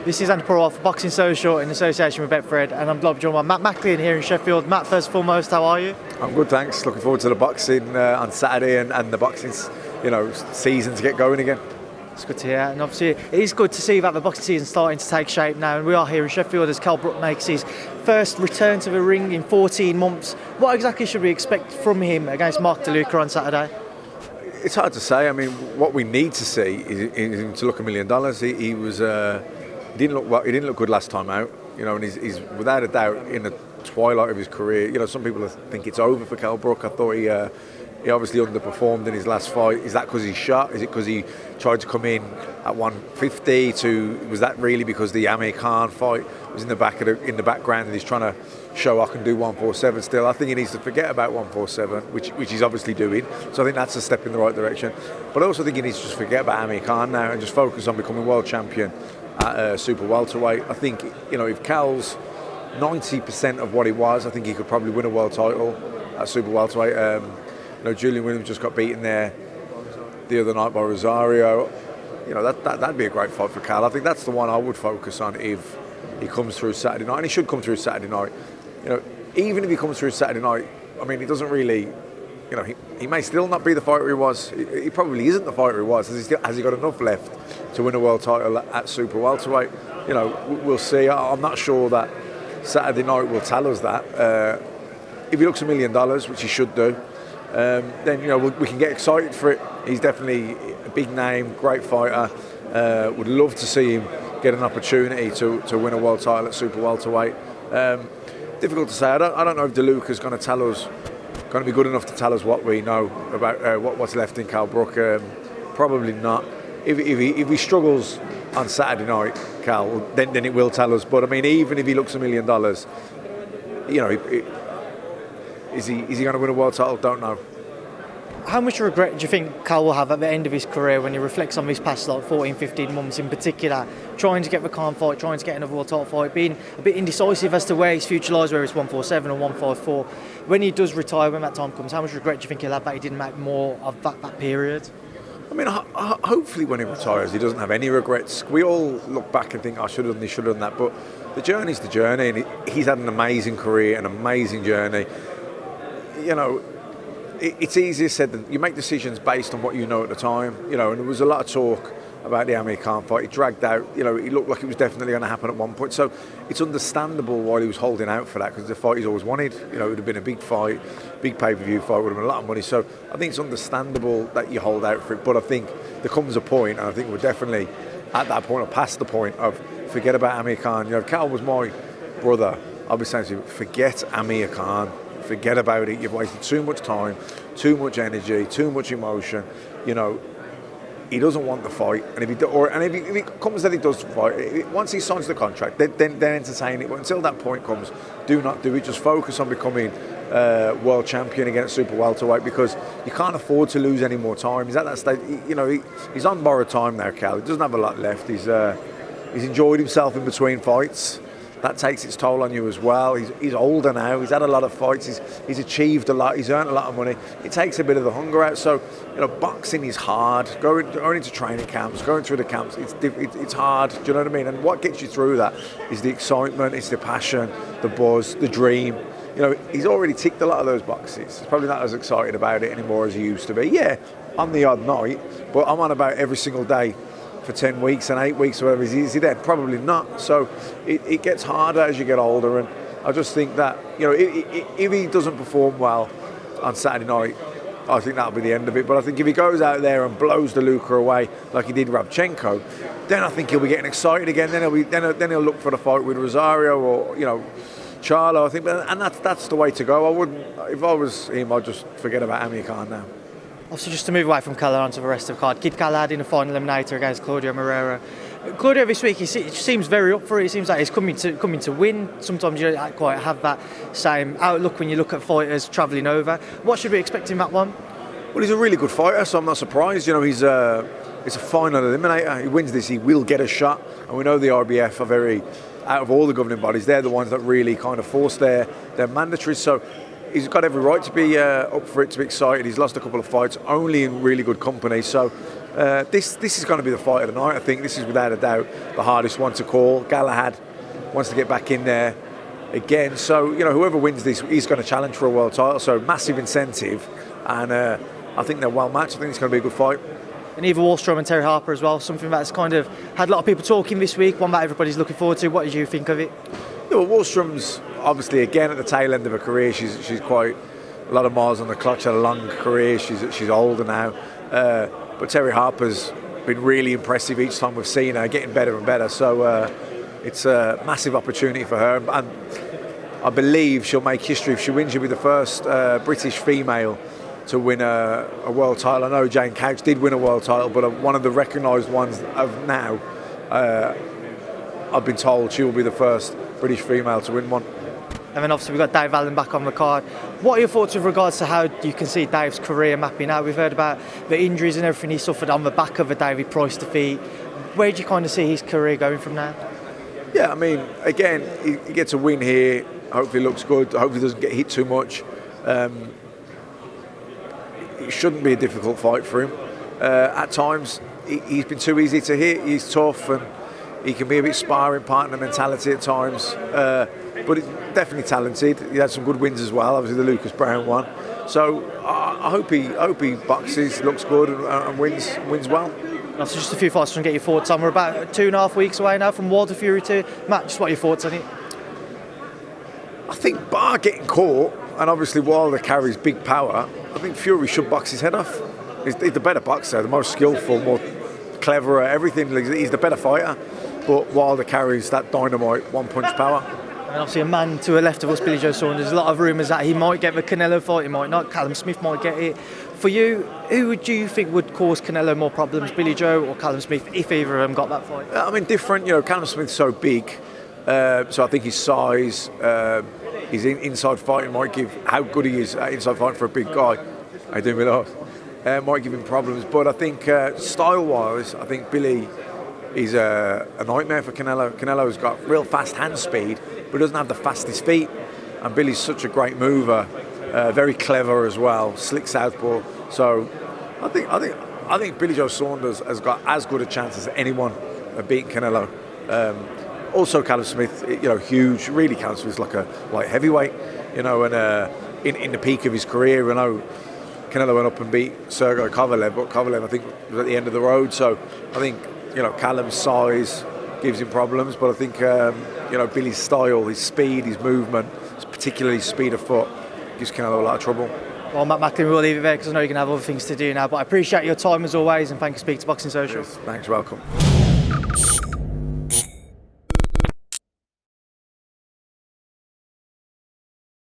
This is Andy Porwell for Boxing Social in association with Betfred, and I'm joined by Matt Macklin here in Sheffield. Matt, first and foremost, how are you? I'm good, thanks. Looking forward to the boxing on Saturday and the boxing, season to get going again. It's good to hear, and obviously it is good to see that the boxing season starting to take shape now, and we are here in Sheffield as Kell Brook makes his first return to the ring in 14 months. What exactly should we expect from him against Mark DeLuca on Saturday? It's hard to say. I mean, what we need to see is him to look $1 million. He didn't look good last time out, and he's without a doubt in the twilight of his career. Some people think it's over for Kell Brook. I thought he obviously underperformed in his last fight. Is that because he shot? Is it because he tried to come in at 150? Was that really because the Amir Khan fight was in the background and he's trying to show I can do 147 still? I think he needs to forget about 147, which he's obviously doing. So I think that's a step in the right direction. But I also think he needs to just forget about Amir Khan now and just focus on becoming world champion at super welterweight. I think if Kell's 90% of what he was, I think he could probably win a world title at super welterweight. Julian Williams just got beaten there the other night by Rosario. That'd be a great fight for Kell. I think that's the one I would focus on if he comes through Saturday night, and he should come through Saturday night. Even if he comes through Saturday night, I mean, he doesn't really. He may still not be the fighter he was. He probably isn't the fighter he was. Has he got enough left to win a world title at super welterweight? We'll see. I'm not sure that Saturday night will tell us that. If he looks $1 million, which he should do, then we can get excited for it. He's definitely a big name, great fighter. Would love to see him get an opportunity to win a world title at super welterweight. Difficult to say. I don't know if DeLuca's going to be good enough to tell us what we know about what's left in Kell Brook. Probably not. If he struggles on Saturday night, Kell, then it will tell us. But I mean, even if he looks $1 million, is he going to win a world title? Don't know. How much regret do you think Kell will have at the end of his career when he reflects on his past 14, 15 months in particular, trying to get the Khan fight, trying to get another world title fight, being a bit indecisive as to where his future lies, whether it's 147 or 154. When he does retire, when that time comes, how much regret do you think he'll have that he didn't make more of that period? I mean, hopefully when he retires, he doesn't have any regrets. We all look back and think, I should have done this, should have done that. But the journey's the journey, and he's had an amazing career, an amazing journey. It's easier said than you make decisions based on what you know at the time. And there was a lot of talk about the Amir Khan fight. It dragged out. It looked like it was definitely going to happen at one point. So it's understandable why he was holding out for that, because the fight he's always wanted. It would have been a big fight, big pay-per-view fight, would have been a lot of money. So I think it's understandable that you hold out for it. But I think there comes a point, and I think we're definitely at that point or past the point of forget about Amir Khan. If Kell was my brother, I'd be saying to him, forget Amir Khan. Forget about it. You've wasted too much time, too much energy, too much emotion. He doesn't want the fight, and if it comes that he does fight, once he signs the contract, then entertain it. But until that point comes, do not do it. Just focus on becoming world champion against super welterweight, because you can't afford to lose any more time. He's at that stage. He's on borrowed time now, Kell. He doesn't have a lot left. He's enjoyed himself in between fights. That takes its toll on you as well. He's older now. He's had a lot of fights. He's achieved a lot. He's earned a lot of money. It takes a bit of the hunger out. So, boxing is hard. Going into training camps, going through the camps, it's hard. Do you know what I mean? And what gets you through that is the excitement, it's the passion, the buzz, the dream. He's already ticked a lot of those boxes. He's probably not as excited about it anymore as he used to be. Yeah, on the odd night, but I'm on about every single day for 10 weeks and 8 weeks or whatever. Is he there? Probably not. So it gets harder as you get older, and I just think that if he doesn't perform well on Saturday night, I think that'll be the end of it. But I think if he goes out there and blows DeLuca away like he did Rabchenko, then I think he'll be getting excited again. Then he'll look for the fight with Rosario or Charlo. I think, and that's the way to go. I wouldn't, if I was him, I'd just forget about Amir Khan now. Also, just to move away from Kell onto the rest of the card, Kid Galahad in the final eliminator against Claudio Moreira. Claudio this week, he seems very up for it. It seems like he's coming to win. Sometimes you don't quite have that same outlook when you look at fighters travelling over. What should we expect in that one? Well, he's a really good fighter, so I'm not surprised. It's a final eliminator. He wins this, he will get a shot. And we know the RBF are very, out of all the governing bodies, they're the ones that really kind of force their mandatories. So he's got every right to be up for it, to be excited. He's lost a couple of fights, only in really good company. So This is going to be the fight of the night. I think this is without a doubt the hardest one to call. Galahad wants to get back in there again. So, whoever wins this, he's going to challenge for a world title. So massive incentive. And I think they're well matched. I think it's going to be a good fight. And Eva Wallstrom and Terry Harper as well, something that's kind of had a lot of people talking this week, one that everybody's looking forward to. What did you think of it? Yeah, well, Wallstrom's obviously, again, at the tail end of her career. She's quite a lot of miles on the clock. She had a long career. She's older now. But Terry Harper's been really impressive each time we've seen her, getting better and better. So it's a massive opportunity for her. And I believe she'll make history. If she wins, she'll be the first British female to win a world title. I know Jane Couch did win a world title, but one of the recognised ones of now, I've been told she will be the first British female to win one. And then obviously we've got Dave Allen back on the card. What are your thoughts with regards to how you can see Dave's career mapping out? We've heard about the injuries and everything he suffered on the back of a David Price defeat. Where do you kind of see his career going from now? Yeah, I mean, again, he gets a win here. Hopefully looks good. Hopefully doesn't get hit too much. It shouldn't be a difficult fight for him. At times, he's been too easy to hit. He's tough and he can be a bit sparring partner mentality at times. But he's definitely talented. He had some good wins as well. Obviously, the Lucas Brown one. So I hope he boxes, looks good, and wins well. So just a few thoughts to get your thoughts on. We're about 2.5 weeks away now from Wilder Fury 2. Matt, just what are your thoughts on it? I think bar getting caught, and obviously Wilder carries big power, I think Fury should box his head off. He's the better boxer, the most skillful, more cleverer, everything. He's the better fighter. But Wilder carries that dynamite one-punch power. And obviously a man to the left of us, Billy Joe Saunders. There's a lot of rumours that he might get the Canelo fight, he might not. Callum Smith might get it. For you, who would you think would cause Canelo more problems, Billy Joe or Callum Smith, if either of them got that fight? I mean, different. Callum Smith's so big, so I think his size, his inside fighting might give, how good he is at inside fighting for a big guy. I do with us. Might give him problems, but I think style-wise, I think Billy is a nightmare for Canelo. Canelo's got real fast hand speed, but doesn't have the fastest feet. And Billy's such a great mover, very clever as well, slick southpaw. So I think Billy Joe Saunders has got as good a chance as anyone of beating Canelo. Also, Callum Smith, huge, really counts as like a light heavyweight, and in the peak of his career, I know Canelo went up and beat Sergey Kovalev, but Kovalev, I think, was at the end of the road. So I think, Callum's size gives him problems, but I think, Billy's style, his speed, his movement, particularly speed of foot, gives Canelo a lot of trouble. Well, Matt Macklin, we'll leave it there because I know you're going to have other things to do now, but I appreciate your time as always and thank you for speaking to Boxing Social. Yes, thanks, welcome.